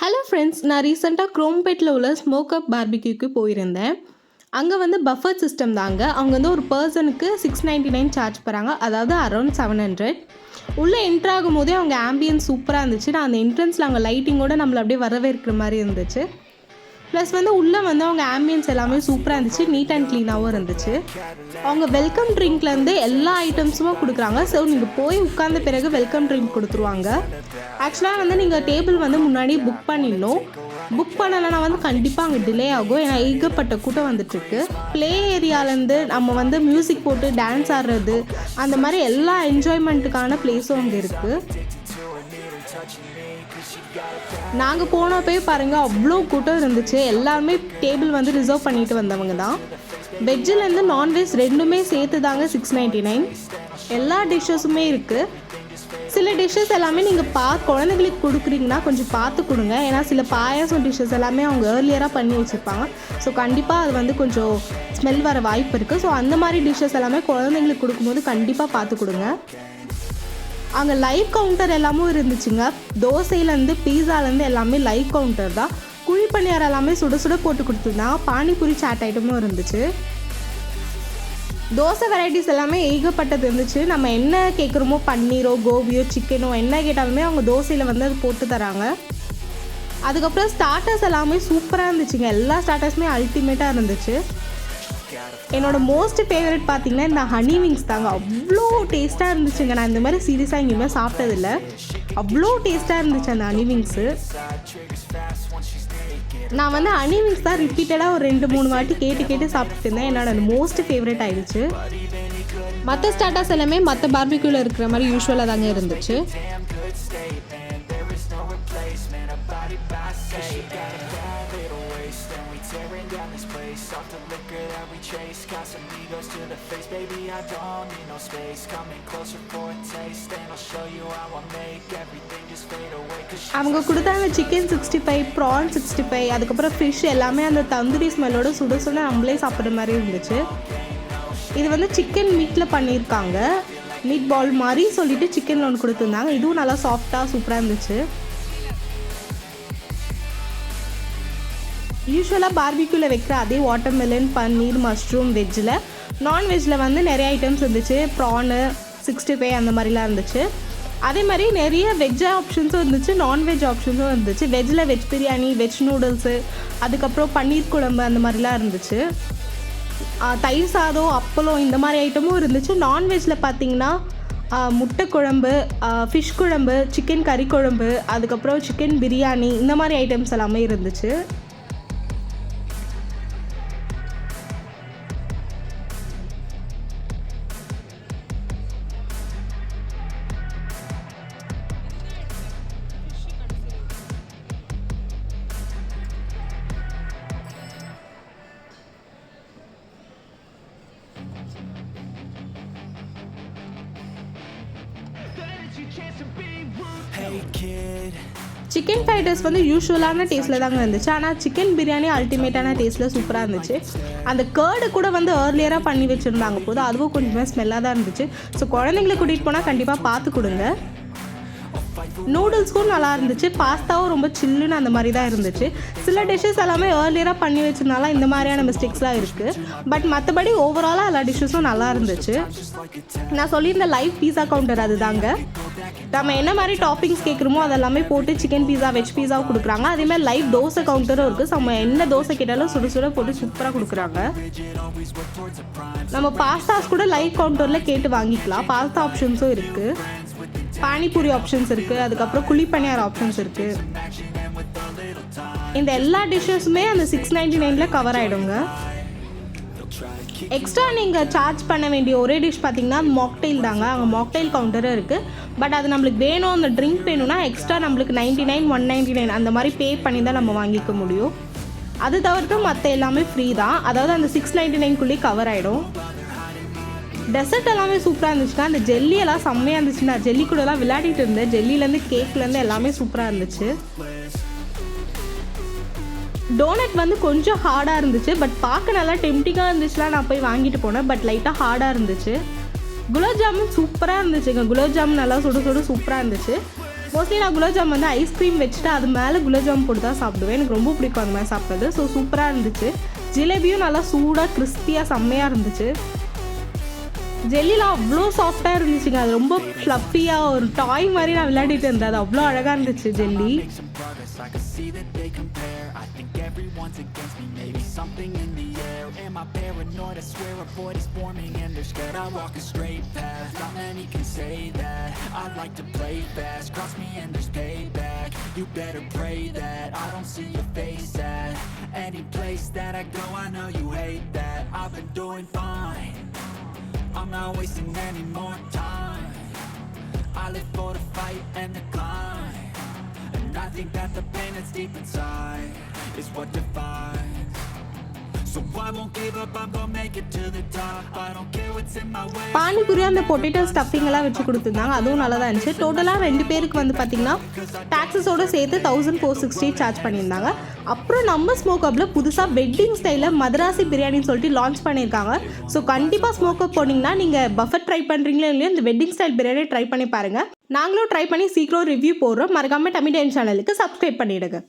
Hello friends, நான் ரீசெண்டாக க்ரோம்பெட்டில் உள்ள ஸ்மோக் அப் பார்பிக்யூக்கு போயிருந்தேன். அங்கே வந்து பஃபர் சிஸ்டம் தாங்க. அவங்க வந்து ஒரு பர்சனுக்கு 699 சார்ஜ் பண்ணுறாங்க, அதாவது அரௌண்ட் 700. உள்ளே என்ட்ரு ஆகும் போதே அவங்க ஆம்பியன்ஸ் சூப்பராக இருந்துச்சு. நான் அந்த என்ட்ரன்ஸில் அங்கே லைட்டிங்கோடு நம்மளை அப்படியே வரவேற்கிற மாதிரி இருந்துச்சு. ப்ளஸ் வந்து உள்ளே வந்து அவங்க ஆம்பியன்ஸ் எல்லாமே சூப்பராக இருந்துச்சு, நீட் அண்ட் க்ளீனாகவும் இருந்துச்சு. அவங்க வெல்கம் ட்ரிங்க்லேருந்து எல்லா ஐட்டம்ஸும் கொடுக்குறாங்க. ஸோ நீங்கள் போய் உட்கார்ந்த பிறகு வெல்கம் ட்ரிங்க் கொடுத்துருவாங்க. ஆக்சுவலாக வந்து நீங்கள் டேபிள் வந்து முன்னாடி புக் பண்ணிடணும். புக் பண்ணலைன்னா வந்து கண்டிப்பாக அங்கே டிலே ஆகும், ஏன்னா ஏகப்பட்ட கூட்டம் வந்துட்டுருக்கு. ப்ளே ஏரியாலேருந்து நம்ம வந்து மியூசிக் போட்டு டான்ஸ் ஆடுறது, அந்த மாதிரி எல்லா என்ஜாய்மெண்ட்டுக்கான ப்ளேஸும் அங்கே இருக்குது. நாங்கள் போனப்போ பாருங்கள், அவ்வளோ கூட்டம் இருந்துச்சு. எல்லாருமே டேபிள் வந்து ரிசர்வ் பண்ணிட்டு வந்தவங்க தான். வெஜ்ஜிலேருந்து நான்வெஜ் ரெண்டுமே சேர்த்து தாங்க 699. எல்லா டிஷ்ஷஸுமே இருக்குது. சில டிஷ்ஷஸ் எல்லாமே நீங்கள் குழந்தைங்களுக்கு கொடுக்குறீங்கன்னா கொஞ்சம் பார்த்து கொடுங்க, ஏன்னா சில பாயாசம் டிஷ்ஷஸ் எல்லாமே அவங்க ஏர்லியராக பண்ணி வச்சுருப்பாங்க. ஸோ கண்டிப்பாக அது வந்து கொஞ்சம் ஸ்மெல் வர வாய்ப்பு இருக்குது. ஸோ அந்த மாதிரி டிஷ்ஷஸ் எல்லாமே குழந்தைங்களுக்கு கொடுக்கும்போது கண்டிப்பாக பார்த்து கொடுங்க. அங்கே லைவ் கவுண்டர் எல்லாமும் இருந்துச்சுங்க. தோசையிலேருந்து பீஸாலேருந்து எல்லாமே லைவ் கவுண்டர் தான். குழி பணியாரம் எல்லாமே சுட சுட போட்டு கொடுத்துருந்தாங்க. பானிபூரி சாட் ஐட்டமும் இருந்துச்சு. தோசை வெரைட்டிஸ் எல்லாமே ஏகப்பட்டது இருந்துச்சு. நம்ம என்ன கேட்குறோமோ, பன்னீரோ கோபியோ சிக்கனோ என்ன கேட்டாலுமே அவங்க தோசையில் வந்து அது போட்டு தராங்க. அதுக்கப்புறம் ஸ்டார்டர்ஸ் எல்லாமே சூப்பராக இருந்துச்சுங்க. எல்லா ஸ்டார்டர்ஸுமே அல்டிமேட்டாக இருந்துச்சு. என்னோடய மோஸ்ட் ஃபேவரட் பார்த்திங்கன்னா இந்த ஹனி விங்ஸ் தாங்க. அவ்வளோ டேஸ்ட்டாக இருந்துச்சுங்க. நான் இந்த மாதிரி சீரியஸாக எங்கேயுமே சாப்பிட்டதில்லை. அவ்வளோ டேஸ்ட்டாக இருந்துச்சு அந்த ஹனி விங்ஸு. நான் வந்து ஹனி விங்ஸ் தான் ரிப்பீட்டடாக ஒரு 2-3 வாட்டி கேட்டு சாப்பிட்டுட்டு இருந்தேன். என்னோட அந்த மோஸ்ட் ஃபேவரட் ஆகிடுச்சு. மற்ற ஸ்டார்டர்ஸ் எல்லாமே மற்ற பார்பிக்யூவில் இருக்கிற மாதிரி யூஸ்வலாக தாங்க இருந்துச்சு. அவங்க கொடுத்தாங்க சிக்கன் 65, ப்ரான் 65, அதுக்கப்புறம் ஃபிஷ் எல்லாமே அந்த தந்தூரி ஸ்மெல்லோட சுட சுட நம்மளே சாப்பிட்ற மாதிரி இருந்துச்சு. இது வந்து சிக்கன் மீட்டில் பண்ணியிருக்காங்க. மீட் பால் மாதிரி சொல்லிட்டு சிக்கனில் ஒன்று கொடுத்துருந்தாங்க. இதுவும் நல்லா சாஃப்டாக சூப்பராக இருந்துச்சு. யூஸ்வலாக பார்பிக்யூவில் வைக்கிற அதே வாட்டர்மெலன், பன்னீர், மஷ்ரூம் வெஜ்ஜில். நான்வெஜ்ஜில் வந்து நிறைய ஐட்டம்ஸ் இருந்துச்சு. ப்ரானு 65 அந்த மாதிரிலாம் இருந்துச்சு. அதே மாதிரி நிறைய வெஜ் ஆப்ஷன்ஸும் இருந்துச்சு, நான்வெஜ் ஆப்ஷன்ஸும் இருந்துச்சு. வெஜ்ஜில் வெஜ் பிரியாணி, வெஜ் நூடுல்ஸு, அதுக்கப்புறம் பன்னீர் குழம்பு அந்த மாதிரிலாம் இருந்துச்சு. தயிர் சாதம், அப்பளம் இந்த மாதிரி ஐட்டமும் இருந்துச்சு. நான்வெஜ்ஜில் பார்த்திங்கன்னா முட்டை குழம்பு, ஃபிஷ் குழம்பு, சிக்கன் கறி குழம்பு, அதுக்கப்புறம் சிக்கன் பிரியாணி இந்த மாதிரி ஐட்டம்ஸ் எல்லாமே இருந்துச்சு. சிக்கன் ஃப்ரைட் ரைஸ் வந்து யூஸ்வலான டேஸ்ட்டில் தாங்க இருந்துச்சு. ஆனால் சிக்கன் பிரியாணி அல்டிமேட்டான டேஸ்ட்டில் சூப்பராக இருந்துச்சு. அந்த கேர்டு கூட வந்து ஏர்லியராக பண்ணி வச்சுருந்தாங்க போது அதுவும் கொஞ்சமே ஸ்மெல்லாக தான் இருந்துச்சு. ஸோ குழந்தைங்களை கூட்டிகிட்டு போனால் கண்டிப்பாக பார்த்து கொடுங்க. நூடுல்ஸ்க்கும் நல்லா இருந்துச்சு. பாஸ்தாவும் ரொம்ப சில்லுன்னு அந்த மாதிரி தான் இருந்துச்சு. சில டிஷ்ஷஸ் எல்லாமே ஏர்லியராக பண்ணி வச்சதுனால இந்த மாதிரியான மிஸ்டேக்ஸ்லாம் இருக்குது. பட் மற்றபடி ஓவராலாக எல்லா டிஷ்ஷஸும் நல்லா இருந்துச்சு. நான் சொல்லியிருந்த லைவ் பீஸா கவுண்டர் அது தாங்க. நம்ம என்ன மாதிரி டாப்பிங்ஸ் கேட்குறோமோ அதெல்லாமே போட்டு சிக்கன் பீஸா, வெஜ் பீஸாவும் கொடுக்குறாங்க. அதேமாதிரி லைவ் தோசை கவுண்டரும் இருக்குது. நம்ம என்ன தோசை கேட்டாலும் சுட சுட போட்டு சூப்பராக கொடுக்குறாங்க. நம்ம பாஸ்தாஸ் கூட லைவ் கவுண்டரில் கேட்டு வாங்கிக்கலாம். பாஸ்தா ஆப்ஷன்ஸும் இருக்குது, பானிபூரி ஆப்ஷன்ஸ் இருக்குது, அதுக்கப்புறம் குழி பணியாரம் ஆப்ஷன்ஸ் இருக்குது. இந்த எல்லா டிஷ்ஷஸுமே அந்த 699 கவர் ஆகிடுங்க. எக்ஸ்ட்ரா நீங்கள் சார்ஜ் பண்ண வேண்டிய ஒரே டிஷ் பார்த்திங்கன்னா மாக்டெயில் தாங்க. அங்கே மாக்டெயில் கவுண்டரும் இருக்குது. பட் அது நம்மளுக்கு வேணும், அந்த ட்ரிங்க் வேணும்னா எக்ஸ்ட்ரா நம்மளுக்கு 99, 199 அந்த மாதிரி பே பண்ணி தான் நம்ம வாங்கிக்க முடியும். அது தவிர்த்து மற்ற எல்லாமே ஃப்ரீ தான். அதாவது அந்த 699 கவர் ஆகிடும். டெசர்ட் எல்லாமே சூப்பராக இருந்துச்சுன்னா, அந்த ஜெல்லி எல்லாம் செம்மையாக இருந்துச்சு. நான் ஜெல்லி கூடலாம் விளையாடிட்டு இருந்தேன். ஜெல்லிலேருந்து கேக்லேருந்து எல்லாமே சூப்பராக இருந்துச்சு. டோனட் வந்து கொஞ்சம் ஹார்டாக இருந்துச்சு, பட் பார்க்க நல்லா டெம்டிங்காக இருந்துச்சுலாம் நான் போய் வாங்கிட்டு போனேன். பட் லைட்டாக ஹார்டாக இருந்துச்சு. குலாப் ஜாமுன் சூப்பராக இருந்துச்சுங்க. குலாப் ஜாமுன் நல்லா சுட சுட சூப்பராக இருந்துச்சு. மோஸ்ட்லி நான் குலாப்ஜாம் வந்து ஐஸ்கிரீம் வச்சுட்டு அது மேலே குலாப்ஜாம் போட்டு தான் சாப்பிடுவேன். எனக்கு ரொம்ப பிடிக்கும் அந்த மாதிரி சாப்பிட்றது. ஸோ சூப்பராக இருந்துச்சு. ஜிலேபியும் நல்லா சூடாக கிறிஸ்பியாக செம்மையாக இருந்துச்சு. ஜெல்லிலாம் அவ்வளோ சாஃப்டாக இருந்துச்சுங்க. அது ரொம்ப ஃப்ளஃபியாக ஒரு டாய் மாதிரி நான் விளையாடிட்டு இருந்தேன். அது அவ்வளோ அழகாக இருந்துச்சு jelly. Everyone's against me, maybe something in the air. Am I paranoid? I swear a void is forming and they're scared. I walk a straight path, not many can say that. I like to play fast, cross me and there's payback. You better pray that I don't see your face at any place that I go. I know you hate that. I've been doing fine, I'm not wasting any more time. I live for the fight and the climb, and I think that the pain that's deep inside is what defines. So I won't give up, I'm gonna make it to the top. I don't care what's in my way. Panipuri அந்த potato stuffing எல்லாம் வச்சு கொடுத்துருந்தாங்க. அதுவும் நல்லா தான் இருந்துச்சு. டோட்டலாக 2 பேருக்கு வந்து பார்த்தீங்கன்னா டாக்ஸஸோடு சேர்த்து 1460 சார்ஜ் பண்ணியிருந்தாங்க. அப்புறம் நம்ம ஸ்மோக் அப்பில் புதுசாக வெட்டிங் ஸ்டைலில் மதராசி பிரியாணின்னு சொல்லிட்டு லான்ச் பண்ணியிருக்காங்க. ஸோ கண்டிப்பாக ஸ்மோக் அப் போனீங்கன்னா நீங்கள் பஃபட் ட்ரை பண்ணுறீங்களோ இல்லையோ இந்த வெட்டிங் ஸ்டைல் பிரியாணி ட்ரை பண்ணி பாருங்கள். நாங்களும் ட்ரை பண்ணி சீக்கிரம் ரிவ்யூ போடுறோம். மறக்காமல் டமிடன் சேனலுக்கு சப்ஸ்கிரைப் பண்ணிவிடுங்க.